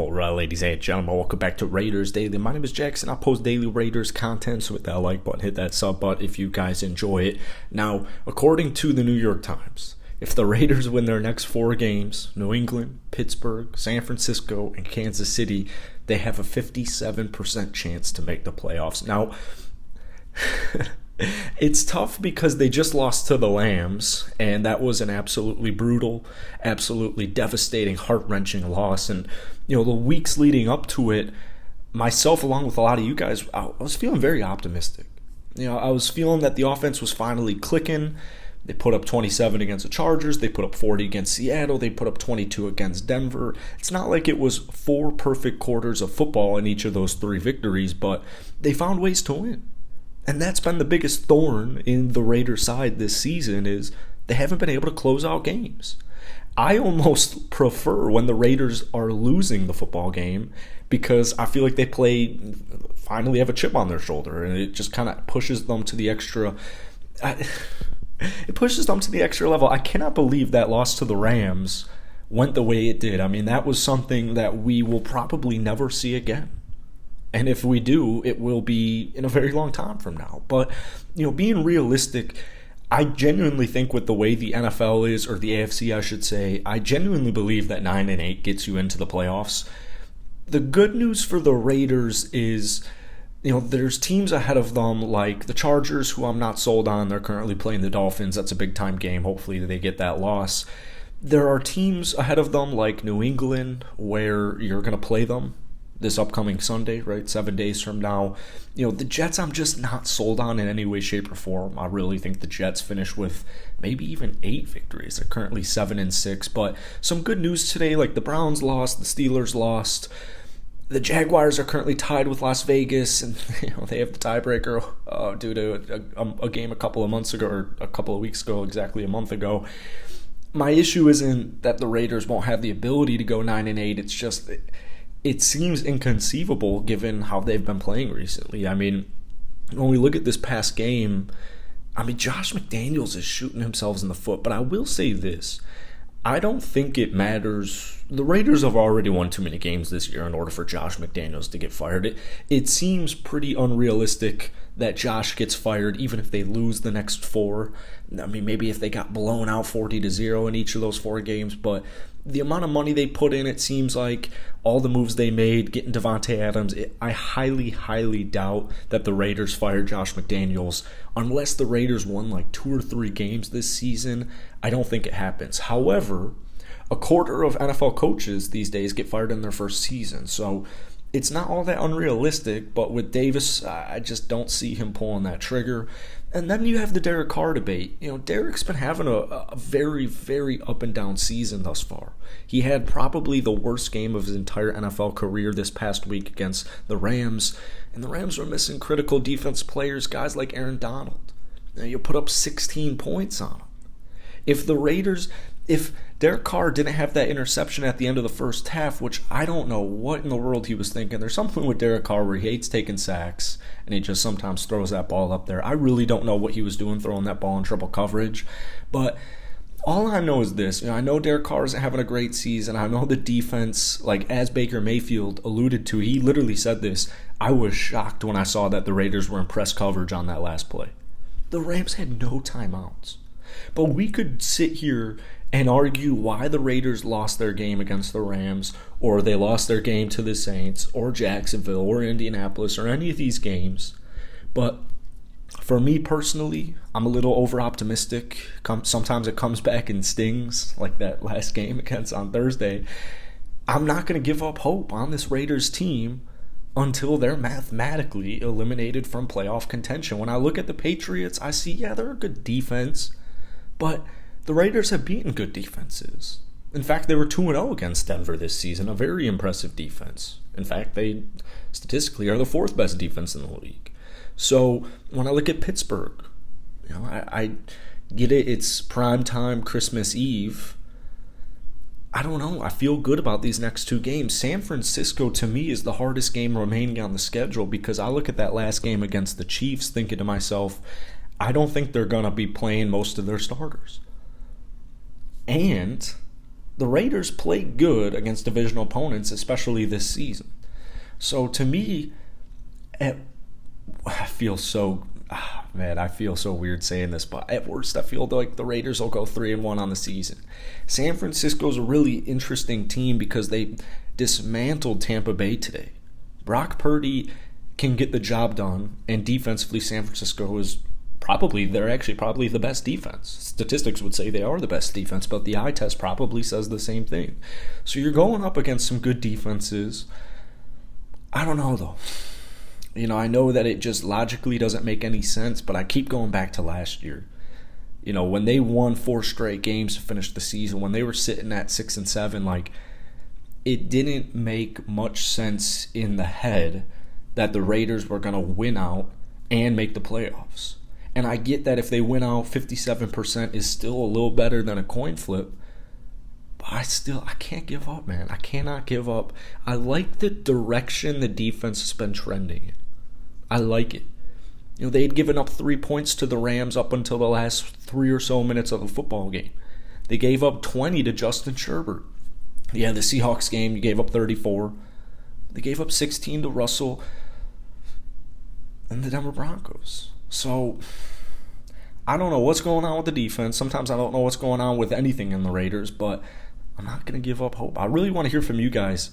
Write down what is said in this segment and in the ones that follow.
All right, ladies and gentlemen, welcome back to Raiders Daily. My name is Jackson. I post daily Raiders content, so hit that like button, hit that sub button if you guys enjoy it. Now, according to the New York Times, if the Raiders win their next 4 games, New England, Pittsburgh, San Francisco, and Kansas City, they have a 57% chance to make the playoffs. Now, it's tough because they just lost to the Lambs, and that was an absolutely brutal, absolutely devastating, heart-wrenching loss. And, the weeks leading up to it, myself along with a lot of you guys, I was feeling very optimistic. I was feeling that the offense was finally clicking. They put up 27 against the Chargers. They put up 40 against Seattle. They put up 22 against Denver. It's not like it was 4 perfect quarters of football in each of those 3 victories, but they found ways to win. And that's been the biggest thorn in the Raiders' side this season is they haven't been able to close out games. I almost prefer when the Raiders are losing the football game because I feel like they finally have a chip on their shoulder, and it just kind of pushes them to the extra level. I cannot believe that loss to the Rams went the way it did. I mean, that was something that we will probably never see again. And if we do, it will be in a very long time from now. But, being realistic, I genuinely think with the way the NFL is, or the AFC I should say, I genuinely believe that 9-8 gets you into the playoffs. The good news for the Raiders is, there's teams ahead of them like the Chargers, who I'm not sold on. They're currently playing the Dolphins. That's a big-time game. Hopefully they get that loss. There are teams ahead of them like New England, where you're going to play them this upcoming Sunday, right? 7 days from now. The Jets I'm just not sold on in any way, shape, or form. I really think the Jets finish with maybe even 8 victories. They're currently 7-6, but some good news today, like the Browns lost, the Steelers lost. The Jaguars are currently tied with Las Vegas, and they have the tiebreaker due to a game a couple of months ago, or a couple of weeks ago, exactly a month ago. My issue isn't that the Raiders won't have the ability to go 9-8. It's just it seems inconceivable given how they've been playing recently. I mean, when we look at this past game, Josh McDaniels is shooting himself in the foot. But I will say this. I don't think it matters. The Raiders have already won too many games this year in order for Josh McDaniels to get fired. It seems pretty unrealistic that Josh gets fired even if they lose the next 4. Maybe if they got blown out 40-0 in each of those 4 games, but the amount of money they put in, it seems like all the moves they made, getting Davante Adams, I highly, highly doubt that the Raiders fired Josh McDaniels. Unless the Raiders won like 2 or 3 games this season, I don't think it happens. However, a quarter of NFL coaches these days get fired in their first season, so it's not all that unrealistic, but with Davis, I just don't see him pulling that trigger. And then you have the Derek Carr debate. Derek's been having a very, very up and down season thus far. He had probably the worst game of his entire NFL career this past week against the Rams, and the Rams were missing critical defense players, guys like Aaron Donald. You put up 16 points on him. If Derek Carr didn't have that interception at the end of the first half, which I don't know what in the world he was thinking. There's something with Derek Carr where he hates taking sacks, and he just sometimes throws that ball up there. I really don't know what he was doing throwing that ball in triple coverage. But all I know is this. I know Derek Carr isn't having a great season. I know the defense, like as Baker Mayfield alluded to, he literally said this. I was shocked when I saw that the Raiders were in press coverage on that last play. The Rams had no timeouts. But we could sit here and argue why the Raiders lost their game against the Rams, or they lost their game to the Saints, or Jacksonville, or Indianapolis, or any of these games. But for me personally, I'm a little over-optimistic. Sometimes it comes back and stings, like that last game against on Thursday. I'm not going to give up hope on this Raiders team until they're mathematically eliminated from playoff contention. When I look at the Patriots, I see, they're a good defense, but the Raiders have beaten good defenses. In fact, they were 2-0 against Denver this season, a very impressive defense. In fact, they statistically are the 4th best defense in the league. So when I look at Pittsburgh, I get it, it's primetime Christmas Eve. I don't know, I feel good about these next 2 games. San Francisco, to me, is the hardest game remaining on the schedule because I look at that last game against the Chiefs thinking to myself, I don't think they're going to be playing most of their starters. And The Raiders play good against divisional opponents, especially this season. So to me, I feel so I feel so weird saying this, but at worst, I feel like the Raiders will go 3-1 on the season. San Francisco's a really interesting team because they dismantled Tampa Bay today. Brock Purdy can get the job done, and defensively, San Francisco is they're actually probably the best defense. Statistics would say they are the best defense, but the eye test probably says the same thing. So you're going up against some good defenses. I don't know, though. I know that it just logically doesn't make any sense, but I keep going back to last year. When they won 4 straight games to finish the season, when they were sitting at 6-7, it didn't make much sense in the head that the Raiders were going to win out and make the playoffs. And I get that if they win out, 57% is still a little better than a coin flip. But I can't give up, man. I cannot give up. I like the direction the defense has been trending in. I like it. They had given up 3 points to the Rams up until the last 3 or so minutes of the football game. They gave up 20 to Justin Herbert. Yeah, the Seahawks game, you gave up 34. They gave up 16 to Russell and the Denver Broncos. So, I don't know what's going on with the defense. Sometimes I don't know what's going on with anything in the Raiders, but I'm not going to give up hope. I really want to hear from you guys.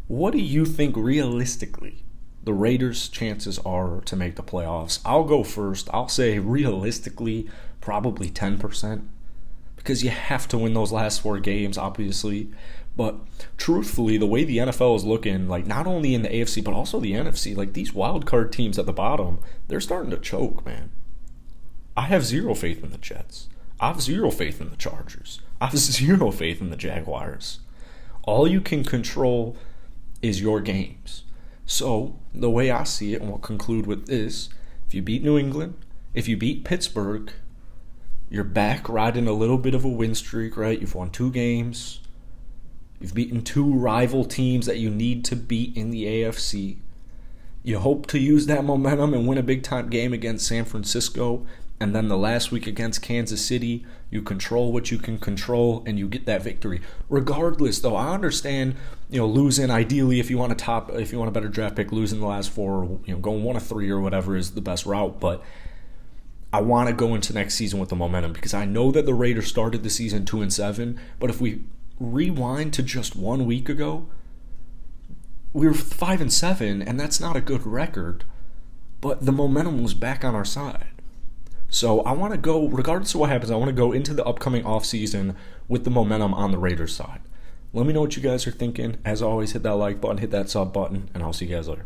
What do you think realistically the Raiders' chances are to make the playoffs? I'll go first. I'll say realistically probably 10%, because you have to win those last 4 games, obviously. But truthfully, the way the NFL is looking, not only in the AFC but also the NFC, these wild card teams at the bottom, they're starting to choke, man. I have zero faith in the Jets. I have zero faith in the Chargers. I have zero faith in the Jaguars. All you can control is your games. So, the way I see it, and we'll conclude with this, if you beat New England, if you beat Pittsburgh, you're back riding a little bit of a win streak, right? You've won 2 games. You've beaten 2 rival teams that you need to beat in the AFC. You hope to use that momentum and win a big-time game against San Francisco. And then the last week against Kansas City, you control what you can control and you get that victory. Regardless, though, I understand, losing ideally if you want a better draft pick, losing the last 4, going 1 of 3 or whatever is the best route. But I want to go into next season with the momentum because I know that the Raiders started the season 2-7, but if we rewind to just 1 week ago, we were 5-7, and that's not a good record, but the momentum was back on our side. So I want to go, regardless of what happens, I want to go into the upcoming offseason with the momentum on the Raiders side. Let me know what you guys are thinking. As always, hit that like button, hit that sub button, and I'll see you guys later.